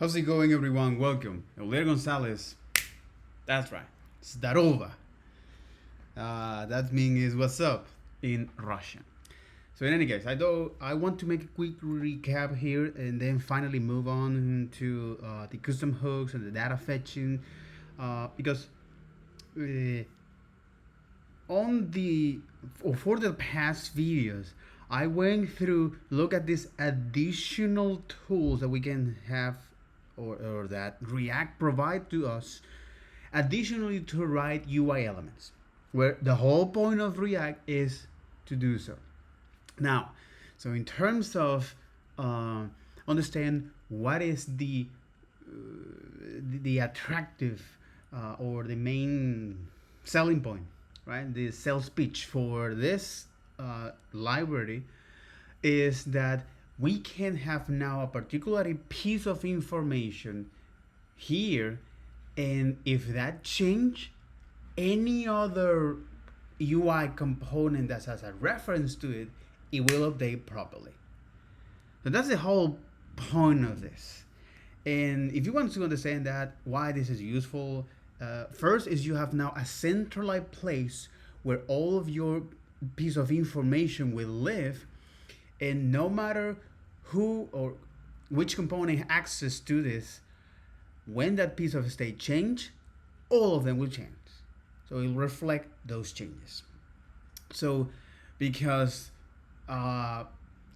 How's it going, everyone? Welcome. Euler Gonzalez. That's right. Zdarova. That means what's up in Russian. So in any case, I want to make a quick recap here and then finally move on to the custom hooks and the data fetching because on the or for the past videos I went through look at these additional tools that we can have or that React provide to us additionally to write UI elements where the whole point of React is to do so. Now, so in terms of understand what is the attractive or the main selling point, right? The sales pitch for this library is that we can have now a particular piece of information here, and if that change, any other UI component that has a reference to it, it will update properly. So that's the whole point of this. And if you want to understand that, why this is useful, first is you have now a centralized place where all of your piece of information will live, and no matter who or which component has access to this, when that piece of state change, all of them will change. So it will reflect those changes. So because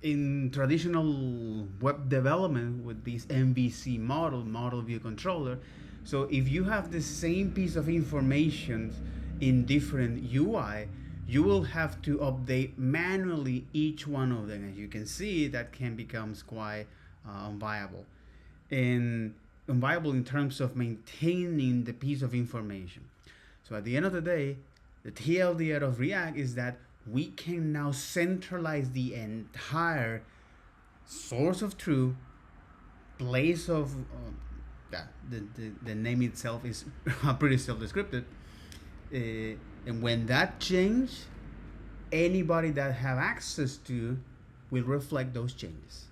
in traditional web development with this MVC model view controller, so if you have the same piece of information in different UI, you will have to update manually each one of them. As you can see, that can become quite unviable. And unviable in terms of maintaining the piece of information. So at the end of the day, the TLDR of React is that we can now centralize the entire source of truth, place of the name itself is pretty self-descriptive, and when that change, anybody that have access to will reflect those changes,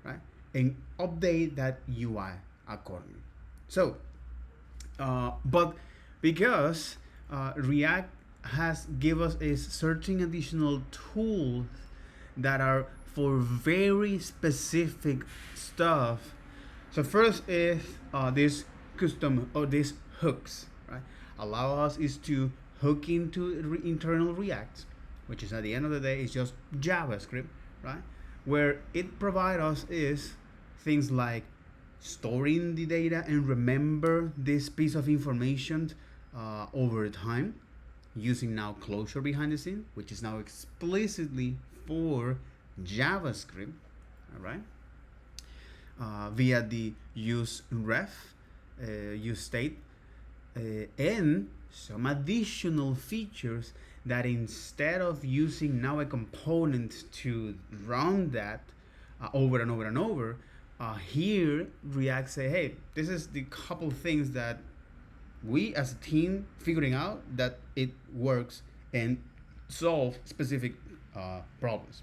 right, and update that UI accordingly. So, but because React has give us a certain additional tools that are for very specific stuff. So first is this custom or these hooks, right? Allow us is to hook into internal React, which is at the end of the day is just JavaScript, right? Where it provides us is things like storing the data and remember this piece of information over time using now closure behind the scene, which is now explicitly for JavaScript, all right, via the use ref, use state, and some additional features that instead of using now a component to run that over and over and over, here React say, hey, this is the couple things that we as a team figuring out that it works and solve specific problems.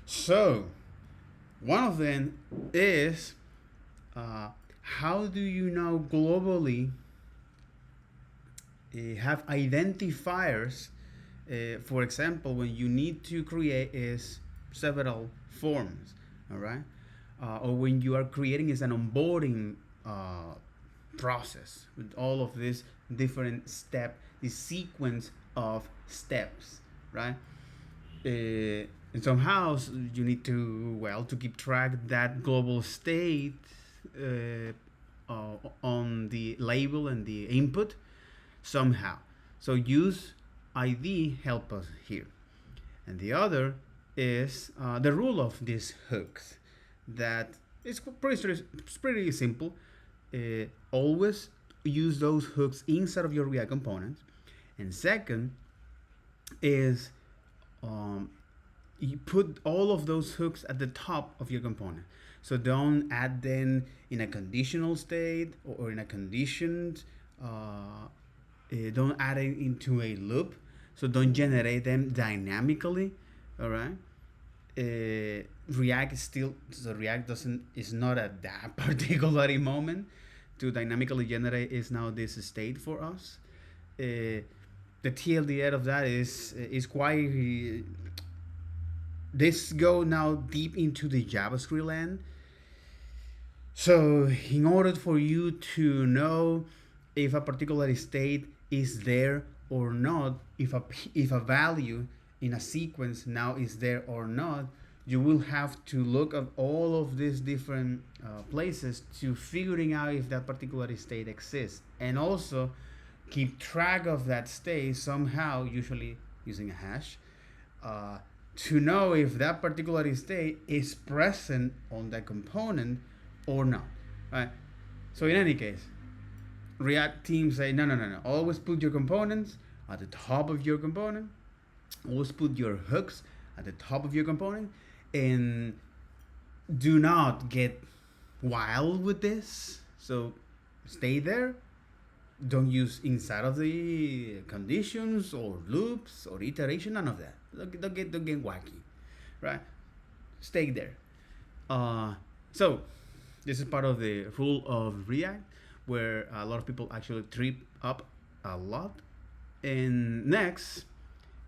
So one of them is how do you now globally have identifiers? For example, when you need to create is several forms, all right, or when you are creating is an onboarding process with all of this different step, the sequence of steps, right? And somehow you need to keep track that global state on the label and the input somehow. So use ID help us here. And the other is the rule of these hooks that is pretty simple. Always use those hooks inside of your React components. And second is you put all of those hooks at the top of your component. So don't add them in a conditional state or in a conditioned, don't add it into a loop. So don't generate them dynamically, all right? React is still, so React doesn't is not at that particular moment to dynamically generate is now this state for us. The TLDR of that is quite. This go now deep into the JavaScript land. So in order for you to know if a particular state is there or not, if a value in a sequence now is there or not, you will have to look at all of these different places to figuring out if that particular state exists, and also keep track of that state somehow, usually using a hash, uh, to know if that particular state is present on that component or not, right? So in any case, React teams say no, no, no, no. Always put your components at the top of your component. Always put your hooks at the top of your component, and do not get wild with this. So stay there. Don't use inside of the conditions or loops or iteration. None of that. Don't get wacky, right? Stay there. So this is part of the rule of React, where a lot of people actually trip up a lot. And next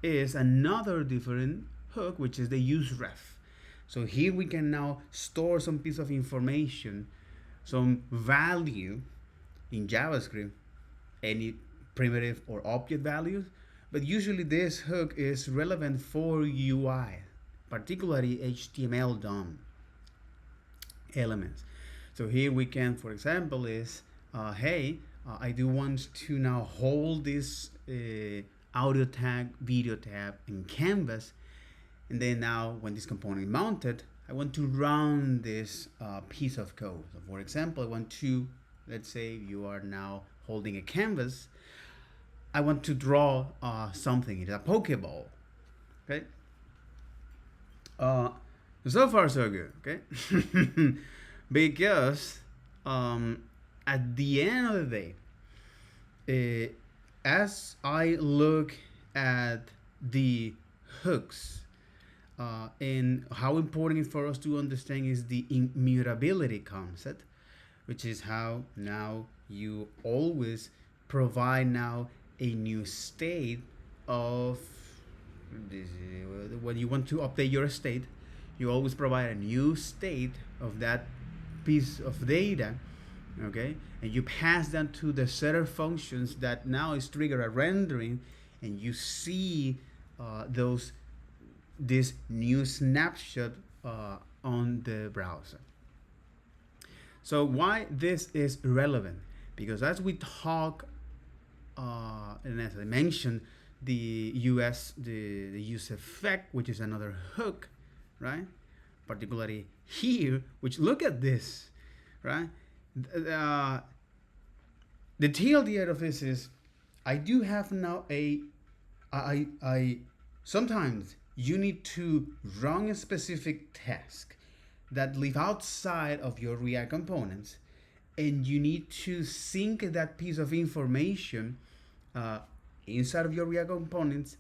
is another different hook, which is the use ref. So here we can now store some piece of information, some value in JavaScript, any primitive or object values. But usually this hook is relevant for UI, particularly HTML DOM elements. So here we can, for example, is hey, I do want to now hold this audio tag, video tab in Canvas, and then now when this component is mounted, I want to run this piece of code. So for example, I want to, let's say you are now holding a canvas, I want to draw something. It's a Pokeball, okay? So far so good, okay? Because at the end of the day, as I look at the hooks, and how important it is for us to understand is the immutability concept, which is how now you always provide now a new state of this. When you want to update your state, you always provide a new state of that piece of data, okay, and you pass that to the setter functions that now is trigger a rendering, and you see this new snapshot on the browser. So why this is relevant? Because as we talk, and as I mentioned, the use effect, which is another hook, right? Particularly here, which look at this, right? The TLDR of this is, I do have now I sometimes you need to run a specific task that live outside of your React components, and you need to sync that piece of information inside of your React components,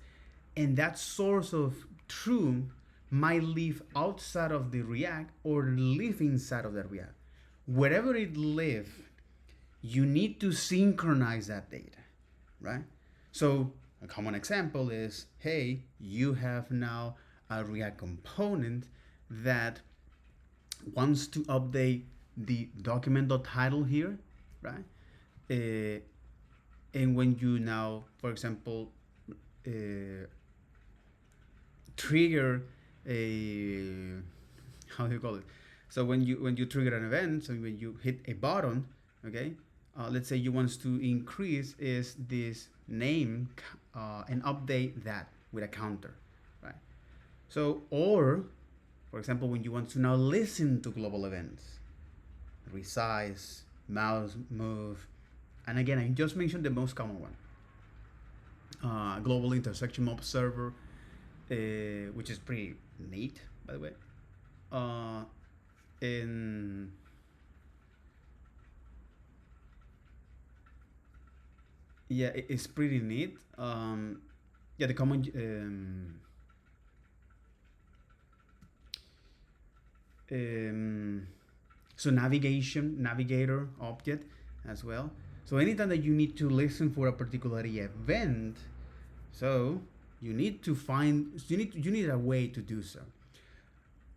and that source of truth might live outside of the React or live inside of the React. Wherever it lives, you need to synchronize that data, right? So a common example is, hey, you have now a React component that wants to update the document.title here, right? And when you now, for example, trigger a, how do you call it? So when you trigger an event, so when you hit a button, okay, let's say you want to increase is this name and update that with a counter, right? So, or for example, when you want to now listen to global events, resize, mouse move, and again, I just mentioned the most common one, global intersection observer, which is pretty neat, by the way. And yeah, it's pretty neat. Yeah, the common Um, so navigator object as well. So anytime that you need to listen for a particular event, so you need a way to do so.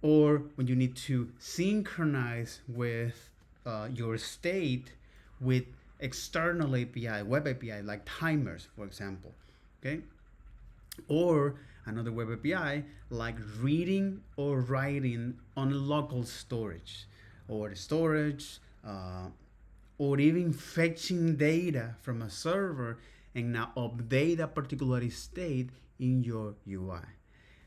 Or when you need to synchronize with your state with external API, web API, like timers, for example. Okay, or another web API like reading or writing on local storage or storage, or even fetching data from a server and now update a particular state in your UI.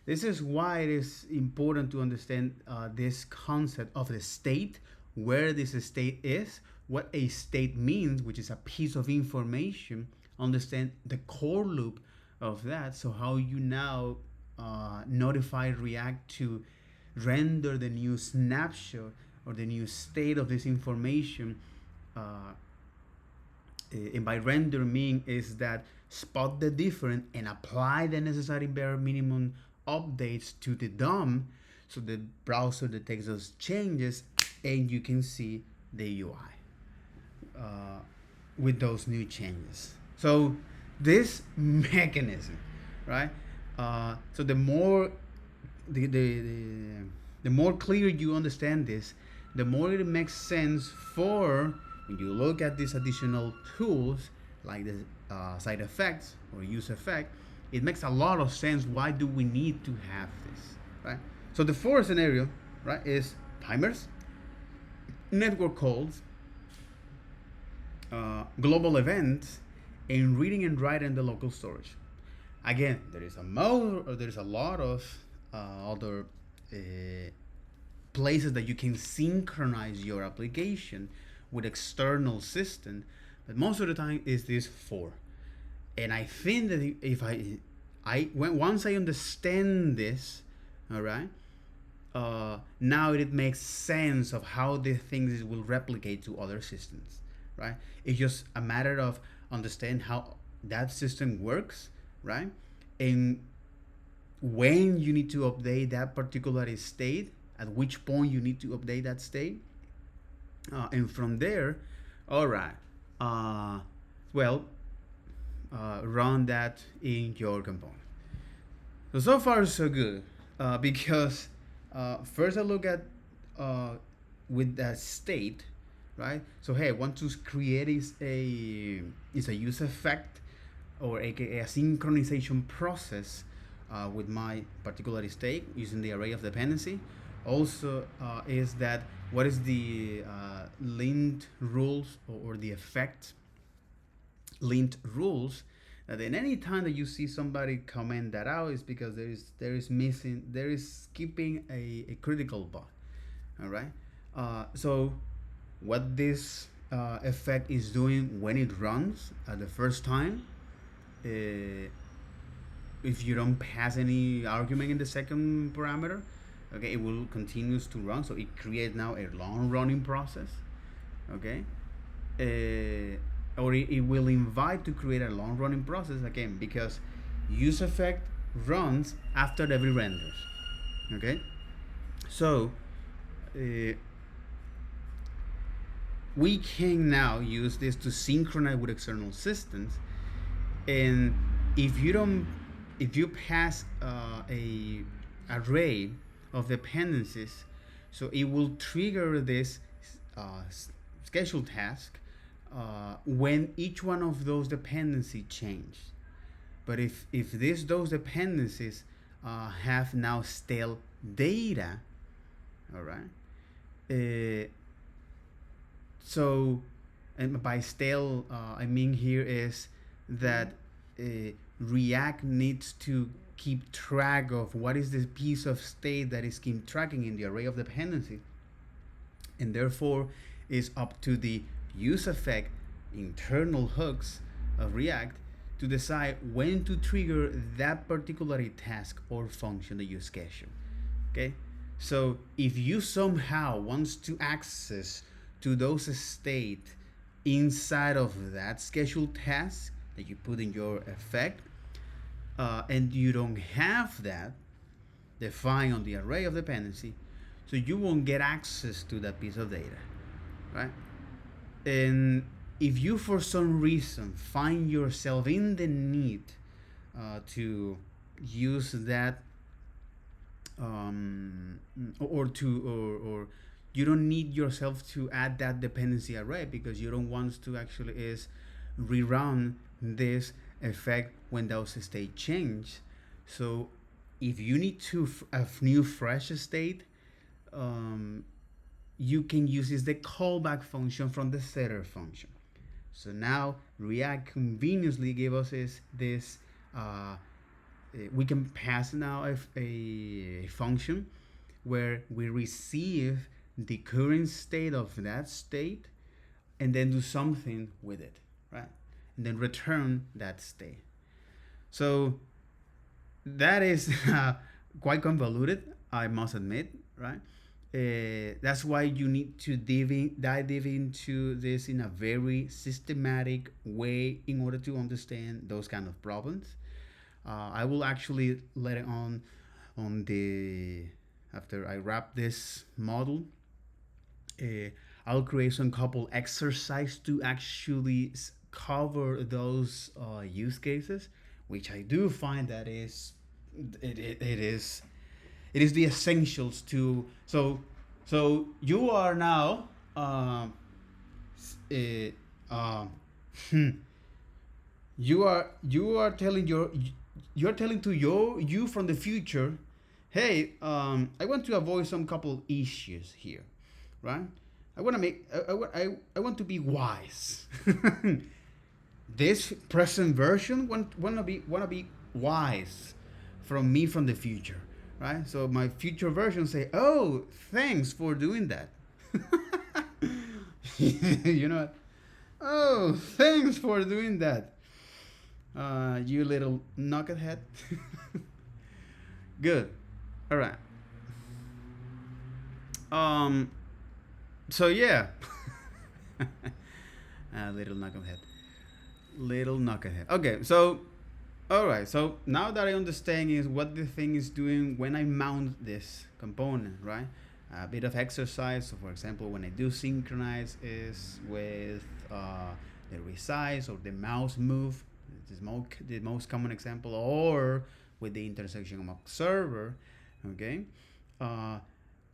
This is why it is important to understand this concept of the state, where this state is, what a state means, which is a piece of information, understand the core loop of that. So how you now notify React to render the new snapshot or the new state of this information. And by render mean is that spot the difference and apply the necessary bare minimum updates to the DOM, so the browser detects those changes and you can see the UI with those new changes. So this mechanism, right? So the more clear you understand this, the more it makes sense for when you look at these additional tools like the side effects or use effect. It makes a lot of sense. Why do we need to have this, right? So the fourth scenario, right, is timers, network calls, global events, and reading and writing the local storage. Again, there is a lot of other places that you can synchronize your application with external system, but most of the time is this four. And I think that if once I understand this, all right, now it makes sense of how the things will replicate to other systems, right? It's just a matter of understand how that system works, right? And when you need to update that particular state, at which point you need to update that state, and from there, all right, well, run that in your component. So far so good, because first I look at with that state, right? So hey, I want to create is a use effect, or aka a synchronization process with my particular state using the array of dependency. Also, is that what is the linked rules or the effect linked rules, that in any time that you see somebody comment that out is because there is skipping a critical bug. All right. So what this effect is doing when it runs at the first time, if you don't pass any argument in the second parameter, okay, it will continues to run. So it creates now a long running process. Okay. Or it will invite to create a long running process again, because use effect runs after every renders. Okay, so we can now use this to synchronize with external systems. And if you pass a array of dependencies, so it will trigger this schedule task when each one of those dependencies change. But if those dependencies have now stale data, all right. So, and by stale, I mean here is that React needs to keep track of what is the piece of state that is keep tracking in the array of dependency, and therefore is up to the use effect internal hooks of React to decide when to trigger that particular task or function that you schedule. Okay, so if you somehow wants to access to those state inside of that scheduled task that you put in your effect, and you don't have that defined on the array of dependency, so you won't get access to that piece of data, right? And if you for some reason find yourself in the need to use that, or or you don't need yourself to add that dependency array because you don't want to actually is rerun this effect when those state change. So if you need to a new fresh state, um, you can use is the callback function from the setter function. So now React conveniently gave us this we can pass now a function where we receive the current state of that state and then do something with it, right? And then return that state. So that is quite convoluted, I must admit, right? That's why you need to dive into this in a very systematic way in order to understand those kind of problems. I will actually let it on the after I wrap this model. Uh, I'll create some couple exercise to actually cover those use cases, which I do find that is it is the essentials to so you are now uh, uh, you are telling you're telling to you from the future, hey, I want to avoid some couple issues here, right? I want to make I want to be wise. This present version wanna be wise from me from the future, right? So my future version say, oh, thanks for doing that. You know what? Oh, thanks for doing that. You little knucklehead. Good. All right. Um. So yeah. Little knucklehead. Little knucklehead. Okay. So, all right. So now that I understand is what the thing is doing when I mount this component, right? A bit of exercise. So, for example, when I do synchronize is with the resize or the mouse move. This is the most common example, or with the intersection of observer. Okay. Uh,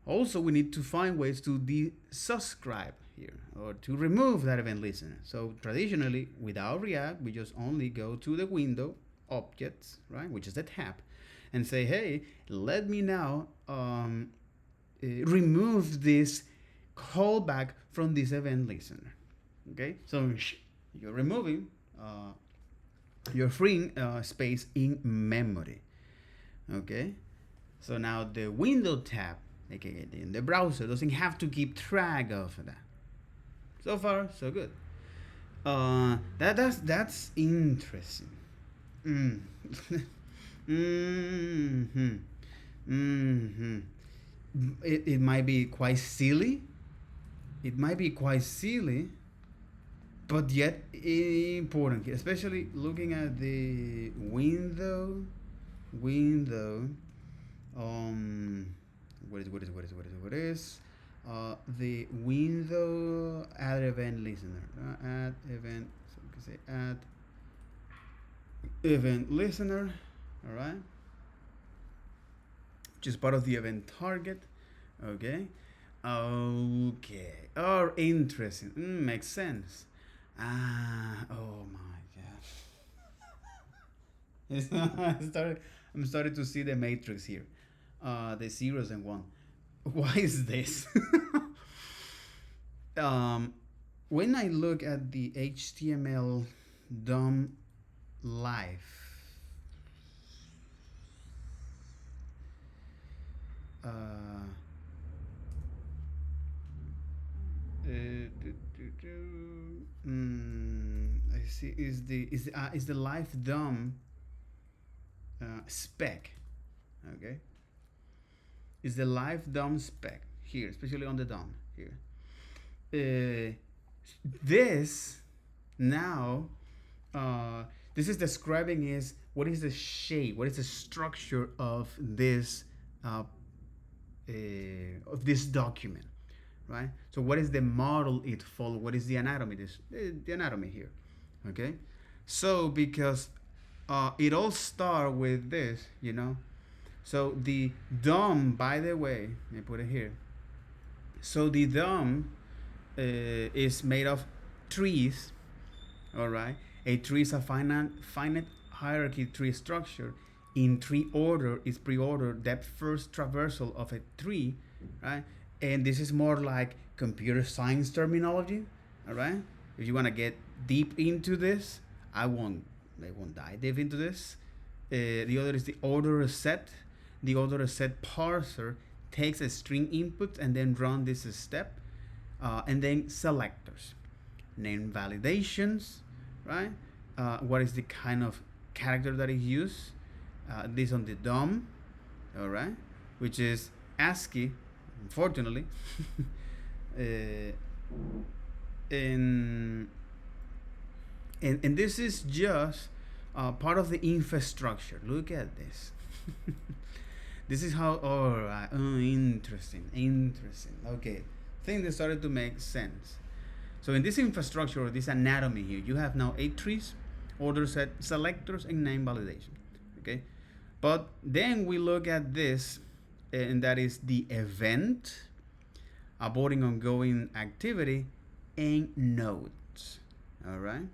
Also, we need to find ways to desubscribe here or to remove that event listener. So traditionally, without React, we just only go to the window objects, right, which is the tab, and say, hey, let me now remove this callback from this event listener. Okay, so you're removing, you're freeing space in memory. Okay, so now the window tab, aka in the browser, doesn't have to keep track of that. So far, so good. That's interesting. Mm. Mm-hmm. Mm-hmm. It might be quite silly. It might be quite silly, but yet important, especially looking at the window. What is the window add event listener, add event, so we can say add event listener, all right, which is part of the event target. Okay. Oh, interesting. Makes sense. Oh my god. I'm starting to see the matrix here. The zeros and one. Why is this? When I look at the HTML DOM live, uh, I see is the live DOM spec, okay? Is the live DOM spec here, especially on the DOM here. This now, this is describing is what is the shape, what is the structure of this of this document, right? So what is the model it follows? What is the anatomy? The anatomy here, okay? So because it all starts with this, you know. So the DOM, by the way, let me put it here. So the DOM is made of trees, all right? A tree is a finite hierarchy tree structure. In tree order is pre-order depth first traversal of a tree, right? And this is more like computer science terminology, all right? If you want to get deep into this, I won't dive deep into this. The other is the order set. The order set parser takes a string input and then run this step, and then selectors, name validations, right? What is the kind of character that is used? This on the DOM, all right, which is ASCII, unfortunately. uh, and, and this is just part of the infrastructure. Look at this. This is how, all right, oh, interesting. Okay, things that started to make sense. So in this infrastructure, or this anatomy here, you have now 8 trees, order set, selectors, and name validation. Okay, but then we look at this, and that is the event, aborting ongoing activity, and nodes. All right,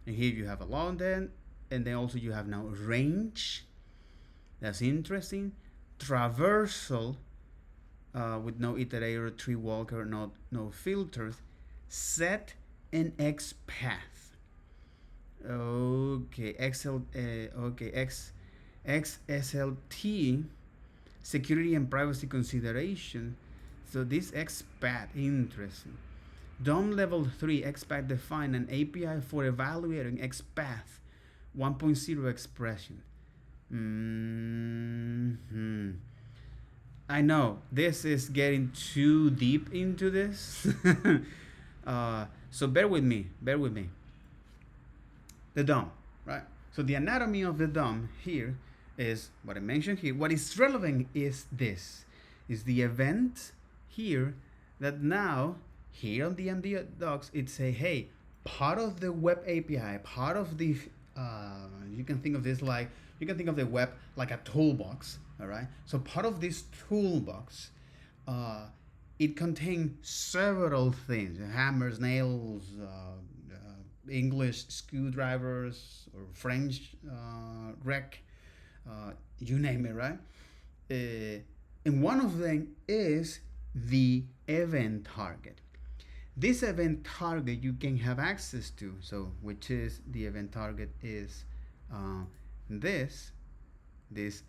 and here you have a long then, and then also you have now range. That's interesting. Traversal, with no iterator, tree walker, no filters, set and X path. Okay, XSLT, security and privacy consideration. So this X path, interesting. DOM level 3 XPath define an API for evaluating XPath 1.0 expression. I know this is getting too deep into this. So bear with me. The DOM, right? So the anatomy of the DOM here is what I mentioned here. What is relevant is this, is the event here that now here on the MD docs it say, hey, part of the web API, part of the you can think of this like, you can think of the web like a toolbox, all right? So part of this toolbox, it contains several things: hammers, nails, English screwdrivers, or French wreck, you name it, right? And one of them is the event target. This event target you can have access to. So which is the event target is this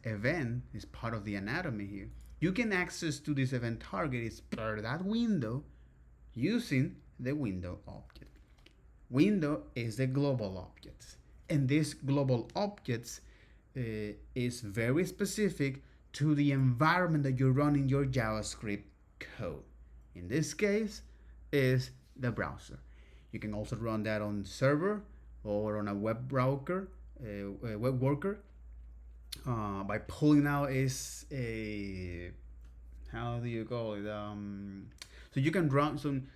event is part of the anatomy here. You can access to this event target is per that window using the window object. Window is the global objects, and this global objects is very specific to the environment that you run in your JavaScript code. In this case is the browser. You can also run that on server or on a web browser, web worker, by pulling out is a, how do you call it? So you can run some,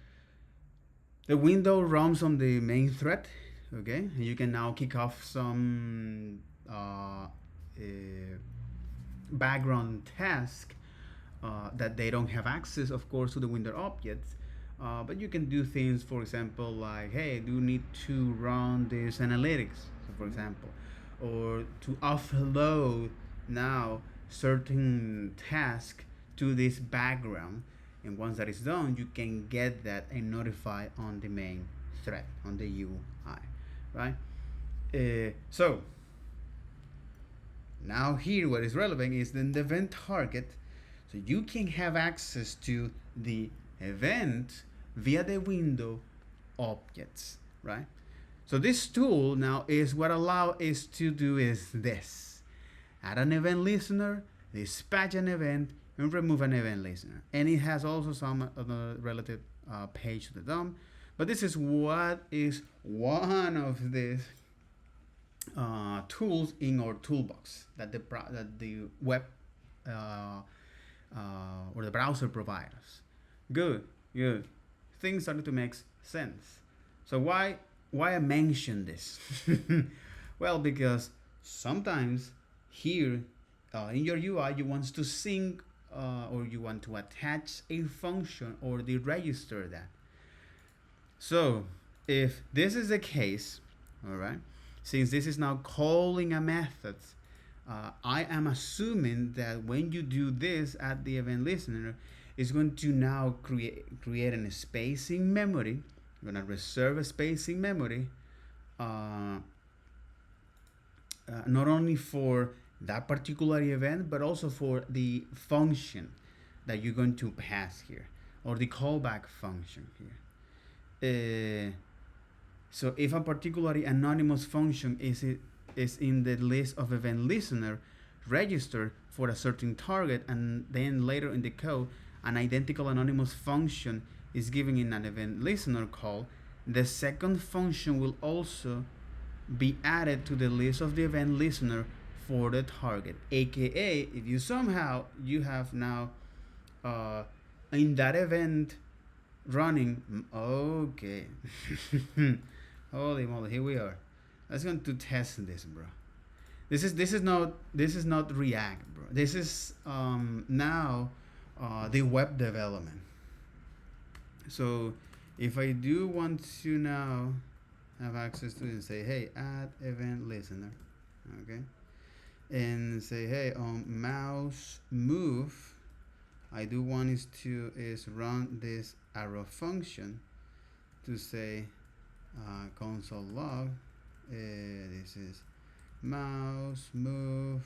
the window runs on the main thread, okay? And you can now kick off some background task that they don't have access, of course, to the window objects. But you can do things, for example, like, hey, do you need to run this analytics, so for example, or to offload now certain task to this background. And once that is done, you can get that and notify on the main thread, on the UI, right? So now here what is relevant is then the event target. So you can have access to the event via the window objects, right? So this tool now is what allow us to do is this: add an event listener, dispatch an event, and remove an event listener. And it has also some relative page to the DOM. But this is what is one of these tools in our toolbox that the web or the browser providers. Good, good. Things started to make sense. So why I mention this? Well, because sometimes here in your UI you want to sync or you want to attach a function or deregister that. So if this is the case, all right, since this is now calling a method, I am assuming that when you do this at the event listener, it's going to now create a spacing memory. You're going to reserve a spacing memory, not only for that particular event, but also for the function that you're going to pass here, or the callback function here. So if a particularly anonymous function is in the list of event listener registered for a certain target, and then later in the code an identical anonymous function is given in an event listener call, the second function will also be added to the list of the event listener for the target. AKA, if you somehow you have now in that event running, okay. Holy moly, here we are. Let's going to test this, bro. This is not React, bro. This is now the web development. So if I do want to now have access to it and say, hey, add event listener, okay, and say, hey, on mouse move, I do want is run this arrow function to say console log. This is mouse move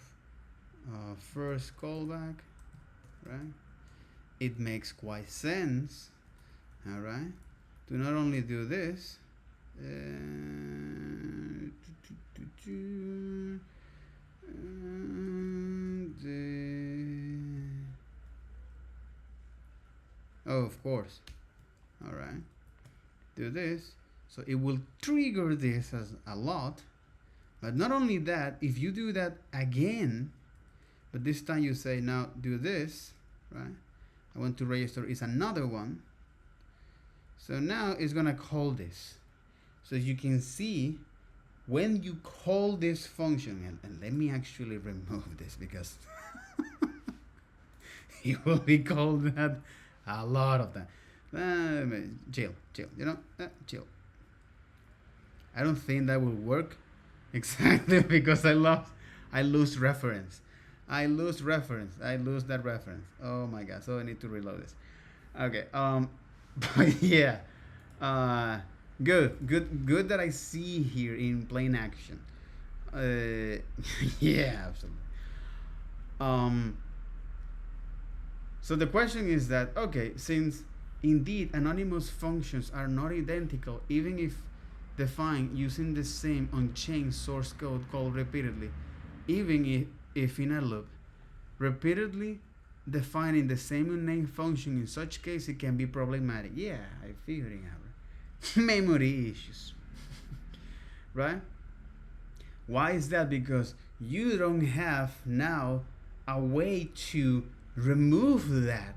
first callback, right? It makes quite sense, all right, to not only do this. Oh, of course. All right. Do this. So it will trigger this as a lot. But not only that, if you do that again, but this time you say, now do this, right? I want to register is another one. So now it's going to call this. So you can see when you call this function, and let me actually remove this because it will be called that a lot of time. Chill, chill. I don't think that will work exactly because I lose reference. I lose that reference. Oh my god! So I need to reload this. Okay. But yeah. Good that I see here in plain action. Yeah, absolutely. So the question is that, okay, since indeed anonymous functions are not identical, even if defined using the same unchanged source code called repeatedly, even if in a loop, repeatedly defining the same unnamed function in such case it can be problematic. Yeah, I figured it out. Memory issues. Right? Why is that? Because you don't have now a way to remove that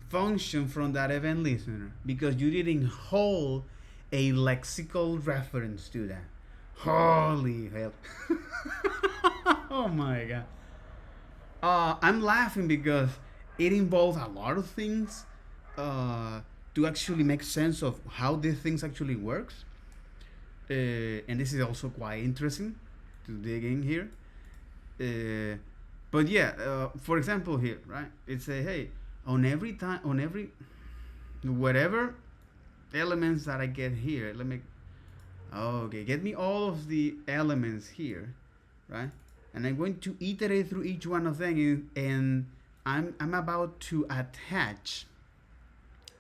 function from that event listener because you didn't hold a lexical reference to that. Holy hell. Oh my god. I'm laughing because it involves a lot of things to actually make sense of how these things actually works. And this is also quite interesting to dig in here. But yeah, for example here, right? It's a hey, on every whatever elements that I get here, okay, get me all of the elements here, right? And I'm going to iterate through each one of them, and I'm about to attach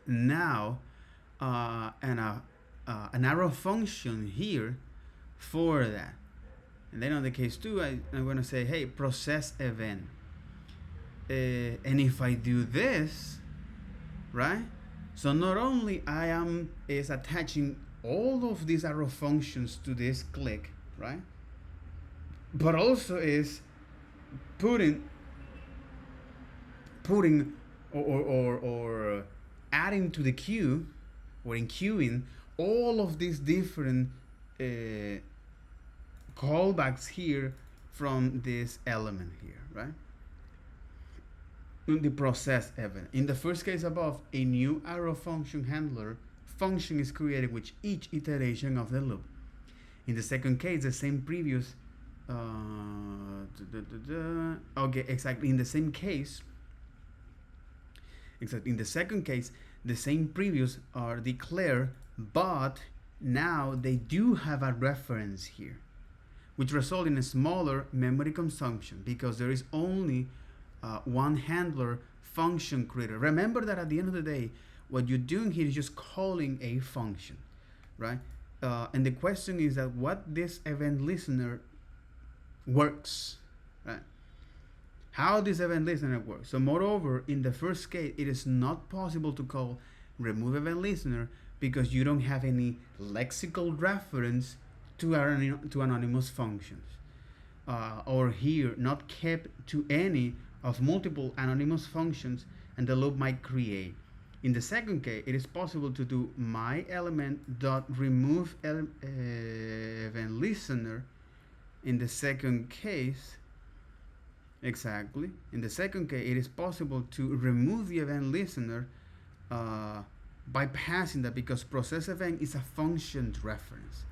now an arrow function here for that. And then on the case 2, I'm going to say, hey, process event. And if I do this, right? So not only I am is attaching all of these arrow functions to this click, right? But also is putting putting or adding to the queue or in queuing all of these different callbacks here from this element here, right? In the process event. In the first case above, a new arrow function handler function is created with each iteration of the loop. In the second case, the same previous okay, exactly. In the same case, exactly. In the second case, the same previous are declared, but now they do have a reference here, which result in a smaller memory consumption because there is only one handler function created. Remember that at the end of the day, what you're doing here is just calling a function, right? And the question is that what this event listener works, right? How this event listener works. So moreover, in the first case, it is not possible to call remove event listener because you don't have any lexical reference to anonymous functions. Or here, not kept to any of multiple anonymous functions and the loop might create. In the second case, it is possible to do my element dot remove event listener. In the second case, exactly. In the second case, it is possible to remove the event listener by passing that because process event is a function reference.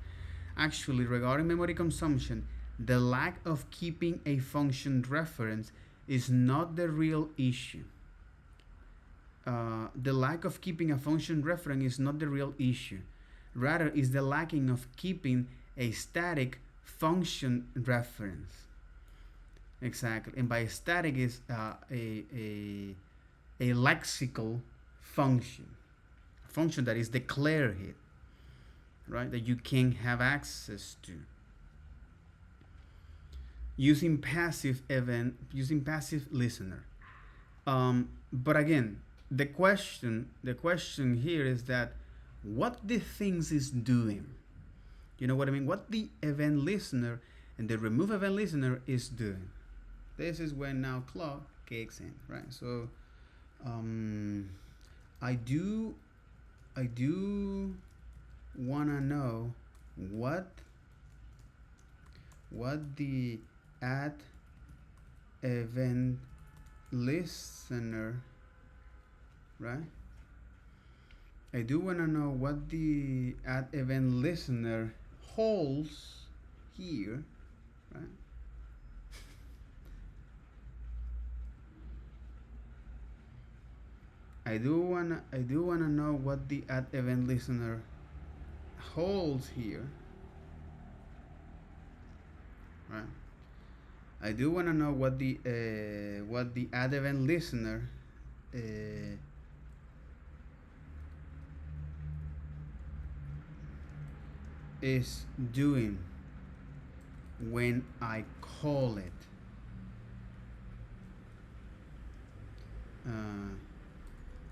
Actually, regarding memory consumption, the lack of keeping a function reference is not the real issue. The lack of keeping a function reference is not the real issue. Rather, is the lacking of keeping a static function reference. Exactly. And by static is a lexical function. A function that is declared here, right? That you can have access to. Using passive listener. But again, the question here is that what the things is doing. You know what I mean? What the event listener and the remove event listener is doing. This is when now clock kicks in, right? So I do wanna know what the add event listener, right? I do want to know what the add event listener holds here, right? I do wanna know what the add event listener holds here, right? I do want to know what the add event listener is doing when I call it.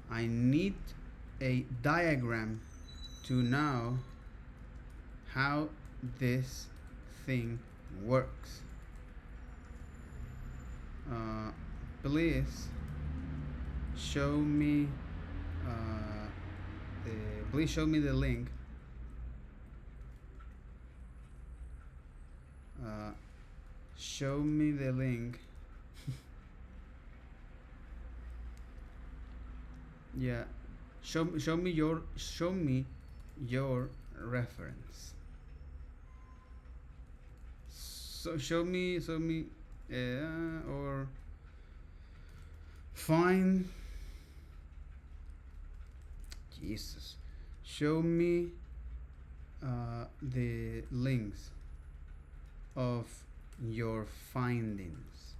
I need a diagram to know how this thing works. Please show me the link. Show me the link. Yeah, show me your reference. So show me or find Jesus. Show me the links of your findings.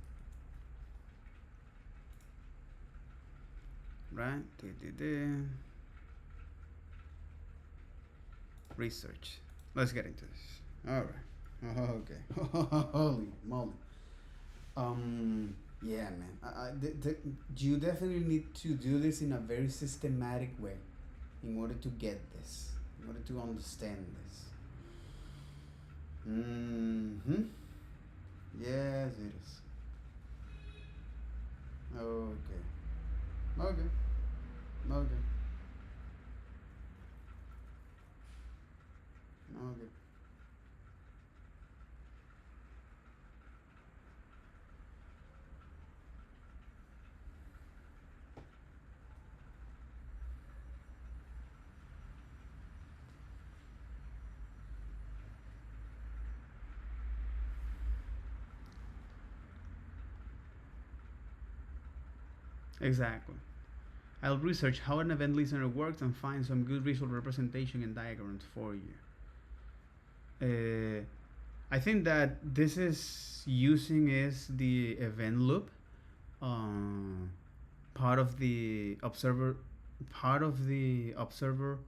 Right? Research. Let's get into this. All right. Okay. Holy moly. Yeah, man. You definitely need to do this in a very systematic way in order to get this, in order to understand this. Yes, it is. Okay. Okay. Okay. Okay. Exactly. I'll research how an event listener works and find some good visual representation and diagrams for you. Uh, I think that this is using is the event loop, uh, part of the observer, part of the observer,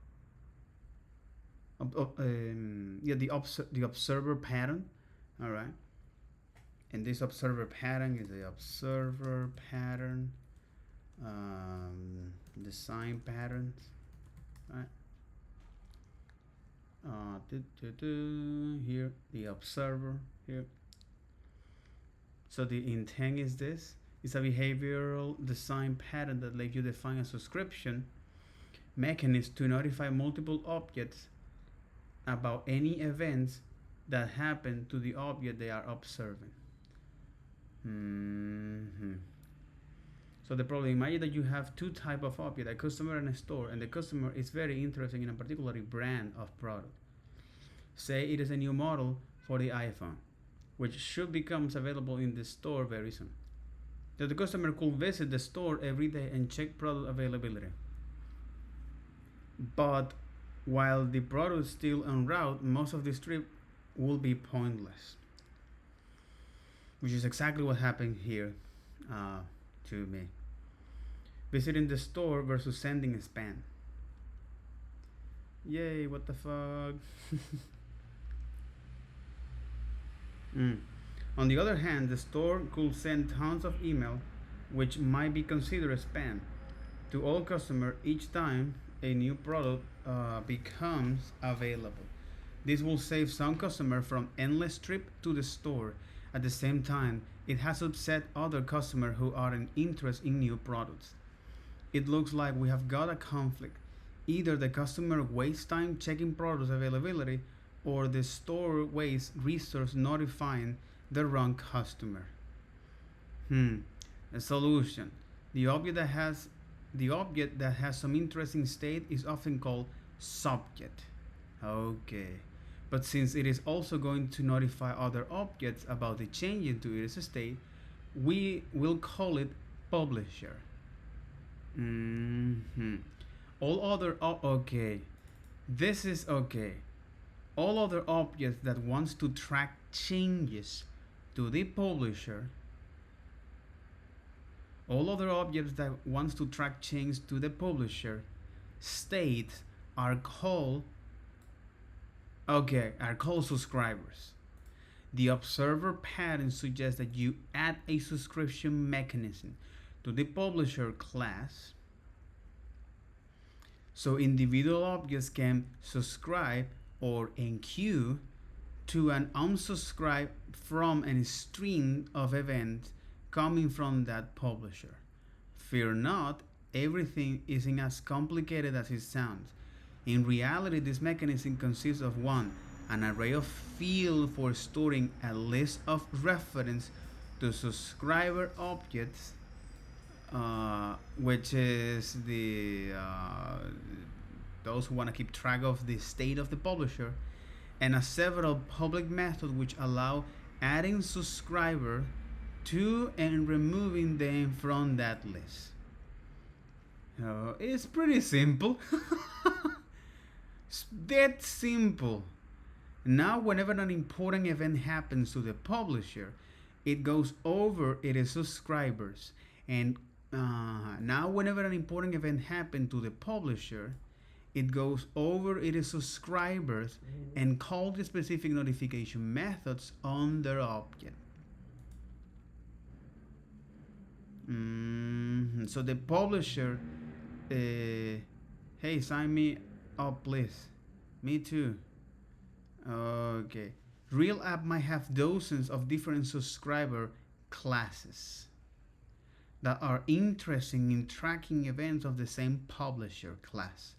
yeah, the observer pattern. All right, and this observer pattern is the observer pattern, design patterns, right? Here the observer here. So the intent is this. It's a behavioral design pattern that lets you define a subscription mechanism to notify multiple objects about any events that happen to the object they are observing. Mm-hmm. So the problem, imagine that you have two type of object, a customer and a store, and the customer is very interested in a particular brand of product. Say it is a new model for the iPhone, which should becomes available in the store very soon. So the customer could visit the store every day and check product availability. But while the product is still en route, most of this trip will be pointless, which is exactly what happened here uh, to me. Visiting the store versus sending spam. Yay, what the fuck? Mm. On the other hand, the store could send tons of email, which might be considered spam, to all customers each time a new product becomes available. This will save some customers from endless trip to the store. At the same time, it has upset other customers who are interested in new products. It looks like we have got a conflict. Either the customer wastes time checking products availability or the store wastes resource notifying the wrong customer. Hmm. A solution. The object that has the object that has some interesting state is often called subject. Okay. But since it is also going to notify other objects about the change into its state, we will call it publisher. Hmm. All other okay. This is okay. All other objects that wants to track changes to the publisher, all other objects that wants to track changes to the publisher states are called are called subscribers. The observer pattern suggests that you add a subscription mechanism to the publisher class so individual objects can subscribe or enqueue to an unsubscribe from a stream of events coming from that publisher. Fear not, everything isn't as complicated as it sounds. In reality, this mechanism consists of one, an array of fields for storing a list of reference to subscriber objects, which is the those who want to keep track of the state of the publisher, and a several public methods which allow adding subscriber to and removing them from that list. It's pretty simple. It's that simple. Now, whenever an important event happens to the publisher, it goes over its subscribers. And now, whenever an important event happens to the publisher, it goes over its subscribers and calls the specific notification methods on their object. So the publisher, hey, sign me up, please. Me too. Okay. Real app might have dozens of different subscriber classes. that are interested in tracking events of the same publisher class.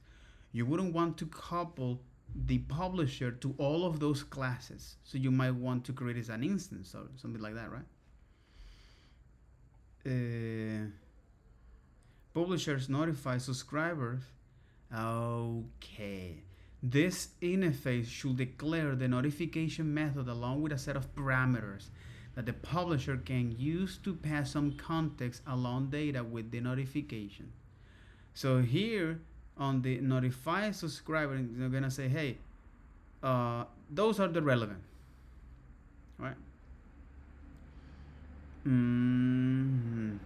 You wouldn't want to couple the publisher to all of those classes. So you might want to create as an instance or something like that, right? Publishers notify subscribers. Okay. This interface should declare the notification method along with a set of parameters that the publisher can use to pass some context along data with the notification. So here on the notify subscriber, they're gonna say, hey, those are the relevant, right? Mm-hmm.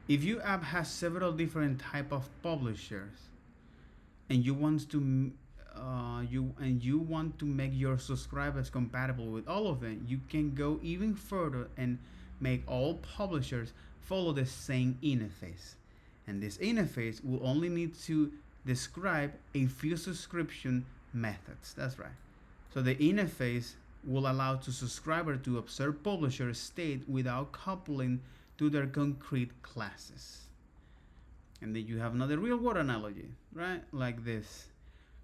If your app has several different type of publishers, and you want to make your subscribers compatible with all of them, you can go even further and make all publishers follow the same interface. And this interface will only need to describe a few subscription methods. That's right. So the interface will allow to subscriber to observe publisher state without coupling to their concrete classes. And then you have another real world analogy, right? Like this.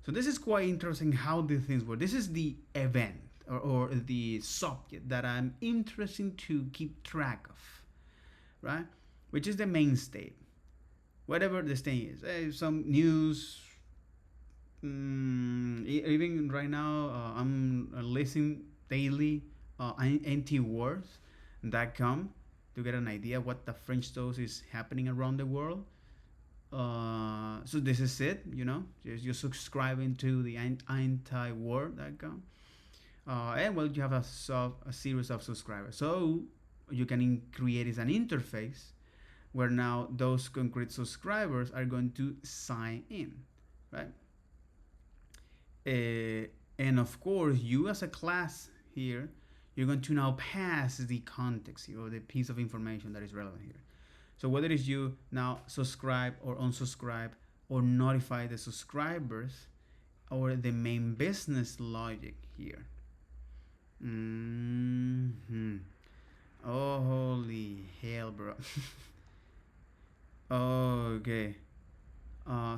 So this is quite interesting how these things work. This is the event or the subject that I'm interested to keep track of, right? Which is the main state, whatever the state is. Some news. Even right now, I'm listening daily antiwars.com to get an idea what the French toast is happening around the world. So this is it, you're subscribing to the anti-war.com. And well, you have a series of subscribers. So you can create an interface where now those concrete subscribers are going to sign in, right? And of course, you as a class here, you're going to now pass the context or the piece of information that is relevant here. So whether it's you now subscribe or unsubscribe or notify the subscribers or the main business logic here. Oh, holy hell, bro. Okay.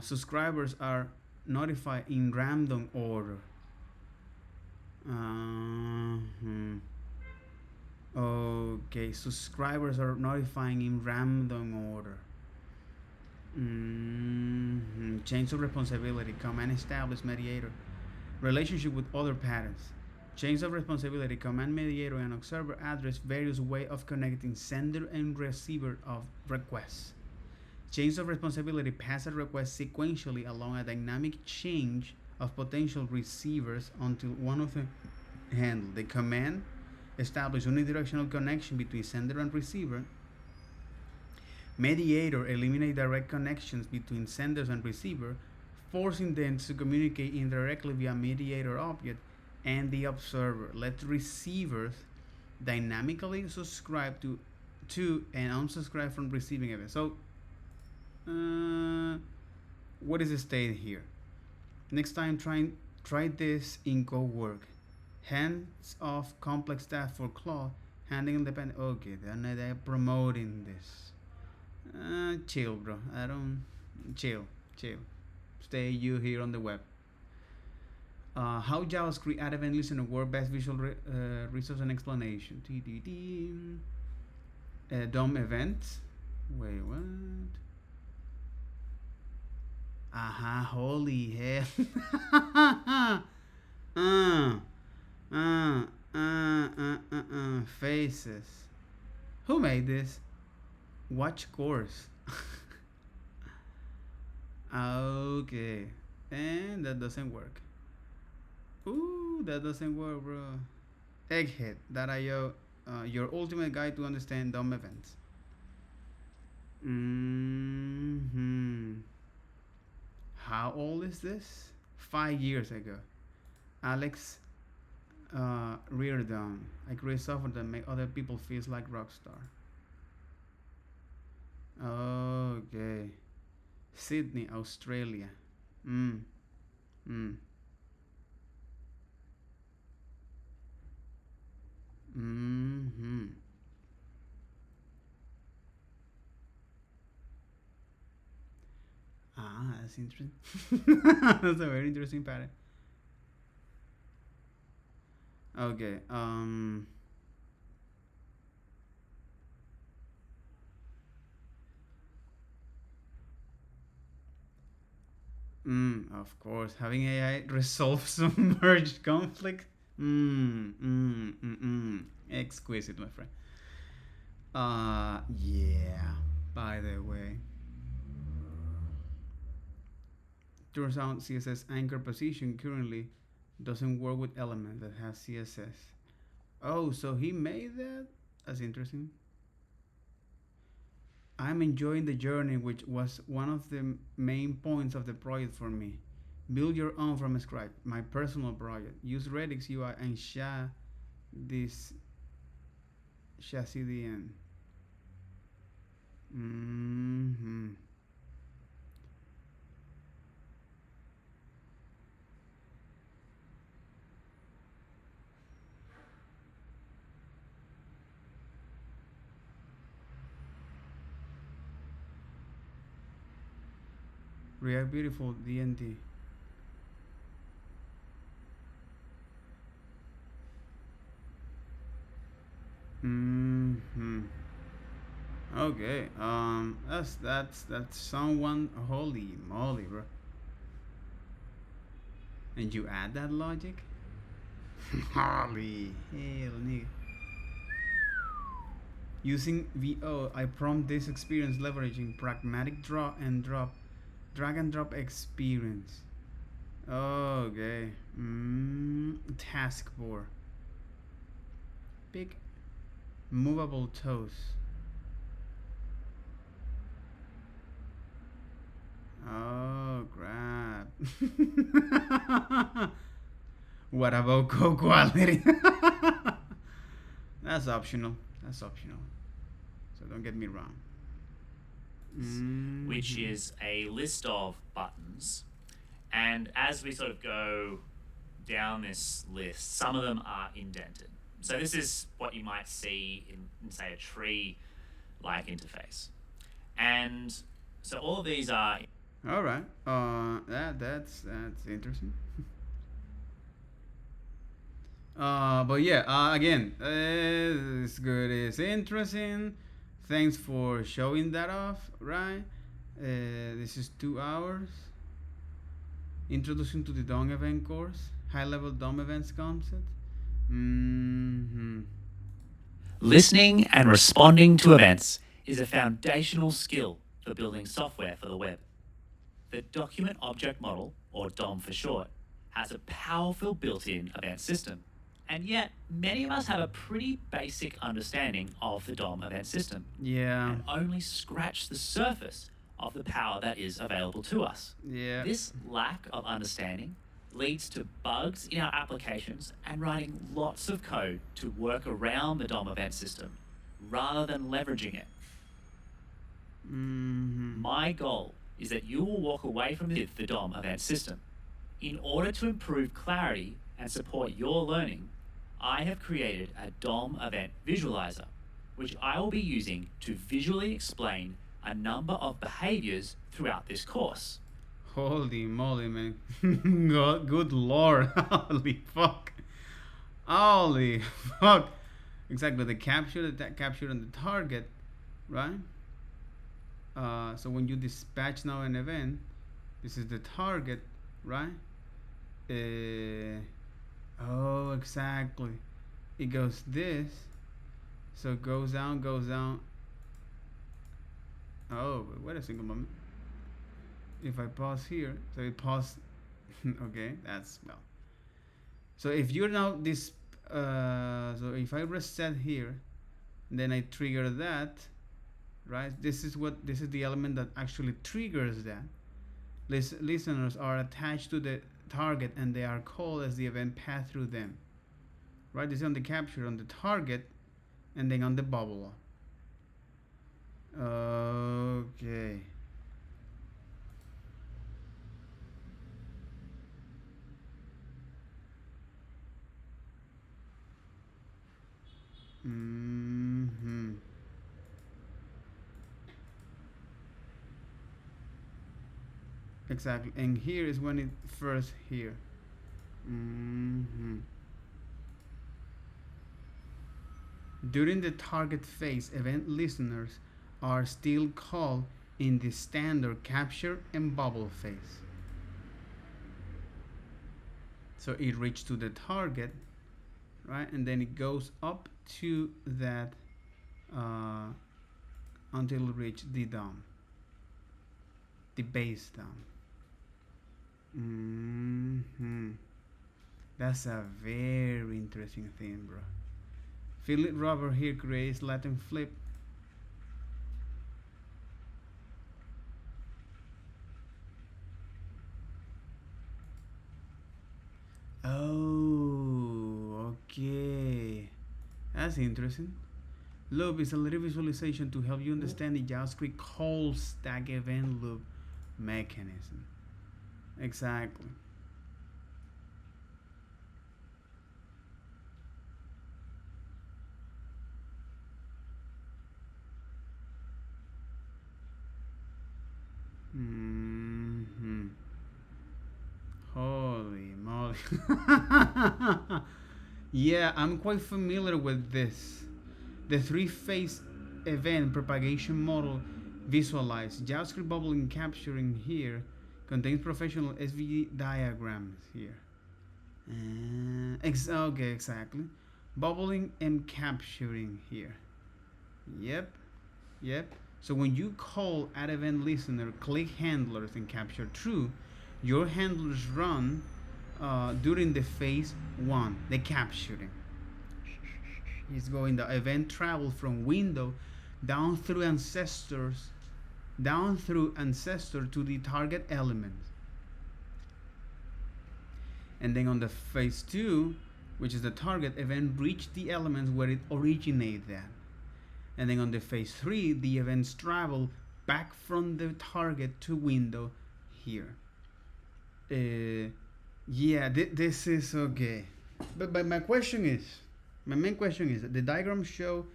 Subscribers are notified in random order. Okay, subscribers are notifying in random order. Change of responsibility. Command establish mediator. Relationship with other patterns. Change of responsibility. Command mediator and observer address various way of connecting sender and receiver of requests. Chains of responsibility pass a request sequentially along a dynamic change of potential receivers until one of them handled. The command establish unidirectional connection between sender and receiver. Mediator eliminate direct connections between senders and receiver, forcing them to communicate indirectly via mediator object and the observer. Let receivers dynamically subscribe to and unsubscribe from receiving events. So what is the state here? Next time try this in co-work. Hands off complex tasks for Claude, handling independent. Okay, they're promoting this. Chill, bro. I don't chill. Stay you here on the web. How JavaScript add event listener work, best visual resource and explanation. DOM events. Wait, what? Holy hell. Faces. Who made this? Watch course. Okay. And that doesn't work. Ooh, that doesn't work, bro. Egghead.io, your ultimate guide to understand DOM events. How old is this? 5 years ago. Alex Reardon. I create software that make other people feel like rockstar. Okay. Sydney, Australia. that's interesting. That's a very interesting pattern. Okay. Of course, having AI resolve some merged conflict. Exquisite, my friend. Yeah. By the way, turns out CSS anchor position currently doesn't work with element that has CSS. Oh, so he made that? That's interesting. I'm enjoying the journey, which was one of the main points of the project for me. Build your own from scratch. My personal project. Use Redux UI and this CDN. Mm-hmm. React Beautiful DNT. Mm-hmm. Okay. That's someone. Holy moly, bro! And you add that logic? Holy hell, nigga. Using VO, I prompt this experience leveraging pragmatic drag and drop experience. Okay. Taskbar. Pick movable toes. Oh, crap. What about code quality? That's optional. That's optional. So don't get me wrong. Which is a list of buttons. And as we sort of go down this list, some of them are indented. So this is what you might see in say, a tree-like interface. And so all of these are... All right. That's interesting. But yeah. Again, it's good. It's interesting. Thanks for showing that off. Right. This is 2 hours. Introduction to the DOM event course. High level DOM events concept. Mm-hmm. Listening and responding to events is a foundational skill for building software for the web. The Document Object Model, or DOM for short, has a powerful built-in event system. And yet, many of us have a pretty basic understanding of the DOM event system. Yeah. And only scratch the surface of the power that is available to us. Yeah. This lack of understanding leads to bugs in our applications and writing lots of code to work around the DOM event system rather than leveraging it. My goal is that you will walk away from the DOM event system. In order to improve clarity and support your learning, I have created a DOM event visualizer, which I will be using to visually explain a number of behaviors throughout this course. Holy moly, man. Good lord. Holy fuck. Holy fuck. Exactly. The capture, that capture on the target, right? So when you dispatch now an event, this is the target, right? Oh, exactly. It goes this. So it goes down, goes down. Oh, wait a single moment. If I pause here, so it pause. Okay, that's well. So if you're now this, so if I reset here, then I trigger that, right? This is the element that actually triggers that. Listeners are attached to the target and they are called as the event path through them, right? This is on the capture on the target, and then on the bubble. Okay. Mm-hmm. exactly. And here is when it first here. hmm During the target phase, event listeners are still called in the standard capture and bubble phase. So it reached to the target, right? And then it goes up to that uh, until it reaches the DOM, the base DOM. That's a very interesting thing, bro. Philip Robert here creates Latin flip. Oh, okay. That's interesting. Loop is a little visualization to help you understand the JavaScript call stack event loop mechanism. Exactly. hmm Holy moly. Yeah, I'm quite familiar with this. The three-phase event propagation model visualized JavaScript bubbling capturing here contains professional SVG diagrams here. Okay, exactly. Bubbling and capturing here. Yep, yep. So when you call add event listener, click handlers and capture true, your handlers run during the phase one, the capturing. Is going the event travel from window down through ancestor to the target element, and then on the phase two, which is the target event, reach the elements where it originated at, and then on the phase three, the events travel back from the target to window here. Yeah, this is okay. But my main question is, the diagram show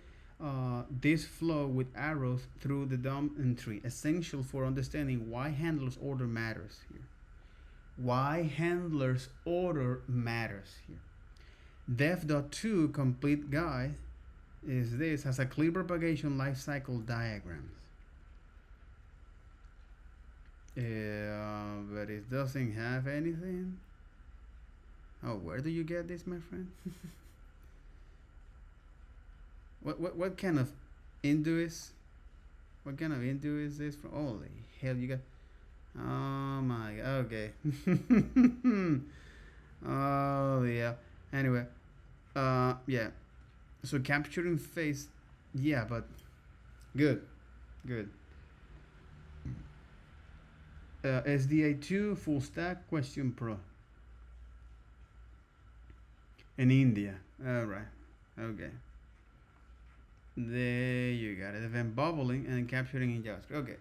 this flow with arrows through the DOM and tree, essential for understanding why handlers order matters here. Why handlers order matters here. Dev.2 complete guide is this, has a clear propagation lifecycle diagrams. But it doesn't have anything. Oh, where do you get this, my friend? What kind of Hindu is? What kind of Hindu is this from? Holy hell, you got. Oh my. Okay. Oh yeah. Anyway, yeah. So capturing face, yeah, but good, good. SDA2 full stack question pro in India. All right. Okay. There you got it. Event bubbling and capturing in JavaScript. Okay.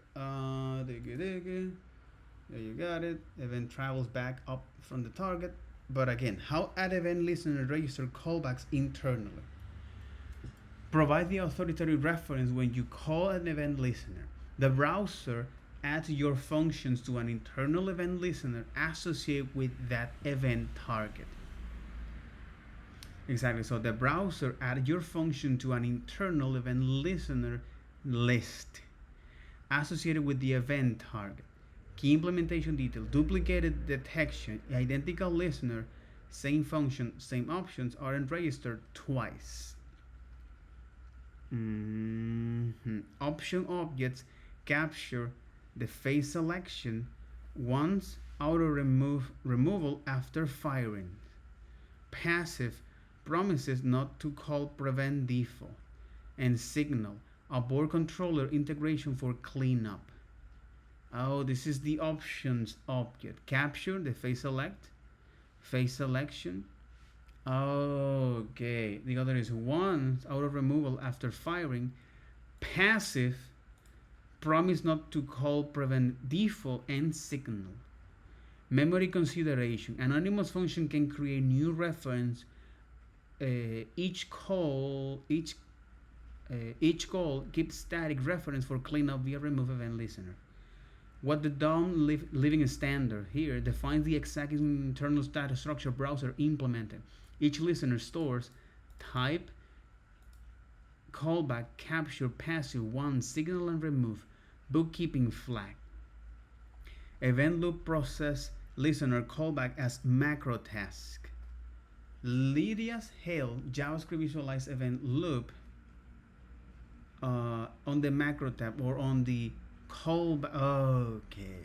There you got it. Event travels back up from the target. But again, how add event listener register callbacks internally? Provide the authoritative reference when you call an event listener. The browser adds your functions to an internal event listener associated with that event target. Exactly. So the browser adds your function to an internal event listener list associated with the event target. Key implementation detail, duplicated detection, identical listener, same function, same options aren't registered twice. Option objects capture the face selection once auto removal after firing. Passive promises not to call prevent default, and signal abort controller integration for cleanup. Oh, this is the options object. Capture the face selection. Okay, the other is once auto removal after firing. Passive promise not to call prevent default and signal. Memory consideration. Anonymous function can create new reference. Each call keeps static reference for cleanup via remove event listener. What the DOM living standard here defines the exact internal data structure browser implemented. Each listener stores type, callback, capture, passive, one, signal and remove, bookkeeping flag. Event loop process listener callback as macro task. Lydia's Hail JavaScript visualize event loop on the macro tab or on the callback. Okay.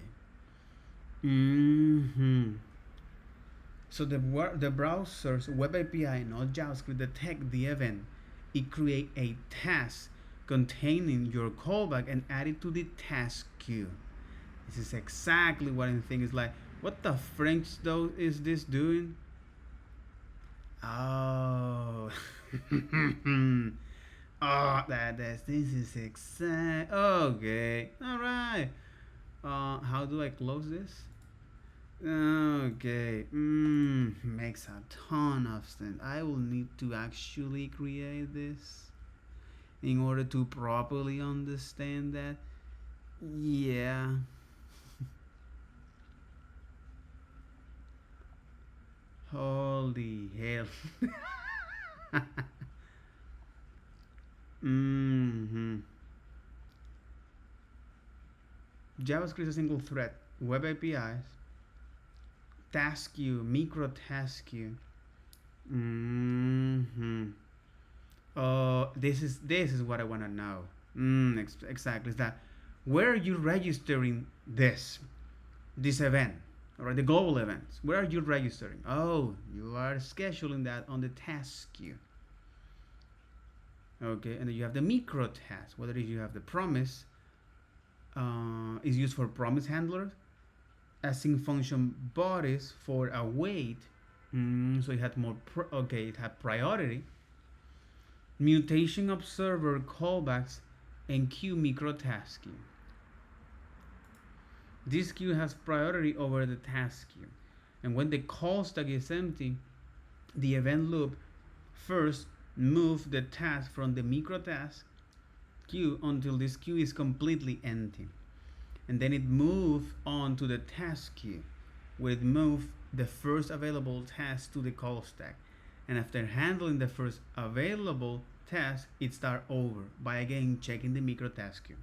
So the browser's web API, not JavaScript, detect the event. It create a task containing your callback and add it to the task queue. This is exactly what I think is like. What the French though is this doing? Oh. Oh, this is exact. Okay, all right. How do I close this? Okay. Makes a ton of sense. I will need to actually create this in order to properly understand that. Yeah. Holy hell. mm-hmm. JavaScript is a single thread. Web APIs. Task queue. Micro task queue. Oh, this is what I want to know. Exactly. Is that where are you registering this event? All right, the global events. Where are you registering? Oh, you are scheduling that on the task queue. Okay, and then you have the micro task. Whether you have the promise is used for promise handlers, async function bodies for await. So it had more. It had priority. Mutation observer callbacks and queue micro tasking. This queue has priority over the task queue, and when the call stack is empty, the event loop first move the task from the micro task queue until this queue is completely empty, and then it moves on to the task queue, where it moves the first available task to the call stack, and after handling the first available task, it starts over by again checking the micro task queue.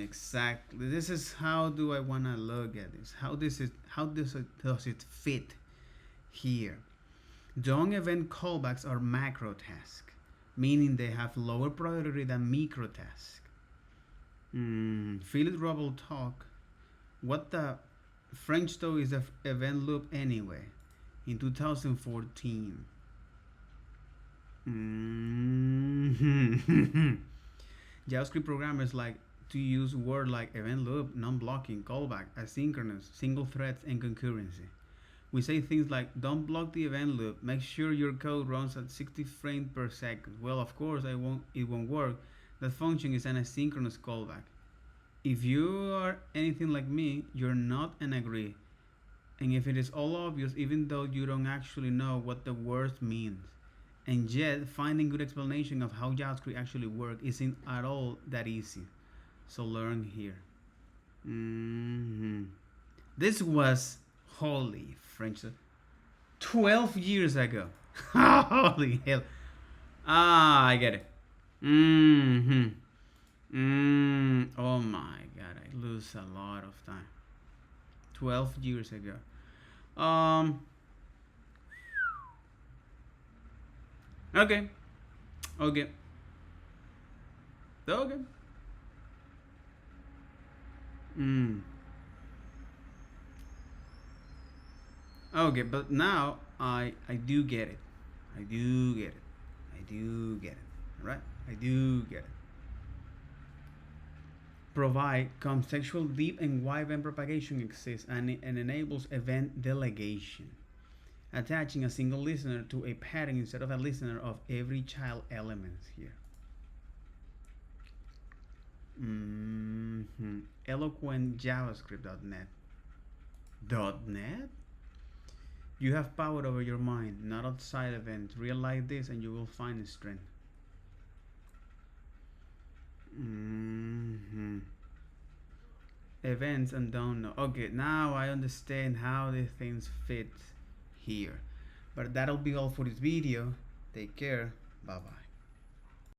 Exactly. This is how do I want to look at this? How does it fit here? DOM event callbacks are macro tasks, meaning they have lower priority than micro tasks. Philip Rubble talk. What the French though is a event loop anyway? In 2014. JavaScript programmers like to use words like event loop, non-blocking, callback, asynchronous, single threads, and concurrency. We say things like don't block the event loop, make sure your code runs at 60 frames per second. Well, of course, it won't work. That function is an asynchronous callback. If you are anything like me, you're not an agree. And if it is all obvious, even though you don't actually know what the word means. And yet, finding good explanation of how JavaScript actually works isn't at all that easy. So learn here. This was holy French. 12 years ago. Holy hell. Ah, I get it. Oh my god, I lose a lot of time. 12 years ago. Okay. Okay. Okay. Okay, but now I do get it. I do get it. I do get it. Right? I do get it. Provide contextual deep and wide event propagation exists and enables event delegation. Attaching a single listener to a pattern instead of a listener of every child element here. Eloquent JavaScript.net. .net? You have power over your mind, not outside events. Realize this and you will find strength. Mm-hmm. Events and don't know. Okay, now I understand how these things fit here. But that'll be all for this video. Take care. Bye bye.